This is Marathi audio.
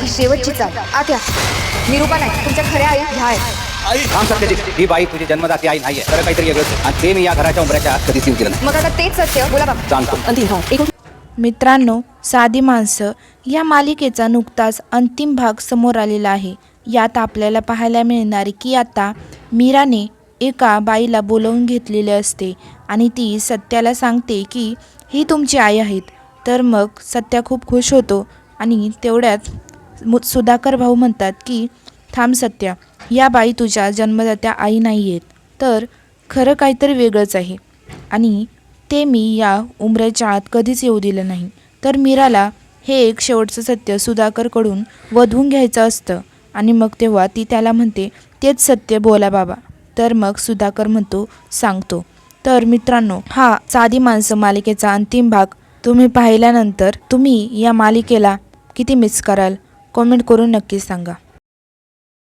ही शेवटची चाल. आत या. निरूपा नाही, तुमच्या खऱ्या आई ह्या आहेत. थांब सत्यजित, ही बाई तुझी जन्मदाती आई नाहीये, तर काहीतरी वेगळंच आहे. आणि ते मी या घराच्या उंबऱ्याच्या आत कधीच येऊ दिलं नाही. मग आता तेच सत्य बोला बाबा. सांगतो. मित्रांनो, साधी माणसं या मालिकेचा नुकताच अंतिम भाग समोर आलेला आहे. यात आपल्याला पाहायला मिळणार की आता मीराने एका बाईला बोलवून घेतलेले असते आणि ती सत्याला सांगते की ही तुमची आई आहेत. तर मग सत्या खूप खुश होतो आणि तेवढ्यात सुधाकर भाऊ म्हणतात की थांब सत्या, या बाई तुझ्या जन्मदात्या आई नाही आहेत, तर खरं काहीतरी वेगळंच आहे आणि ते मी या उंबऱ्याच्या आत कधीच येऊ दिलं नाही. तर मीराला हे एक शेवटचं सत्य सुधाकरकडून वधवून घ्यायचं असतं आणि मग तेव्हा ती त्याला म्हणते तेच सत्य बोला बाबा. तर मग सुधाकर म्हणतो सांगतो. तर मित्रांनो, हा साधी माणसं मालिकेचा अंतिम भाग तुम्ही पाहिल्यानंतर तुम्ही या मालिकेला किती मिस कराल कॉमेंट करून नक्की सांगा.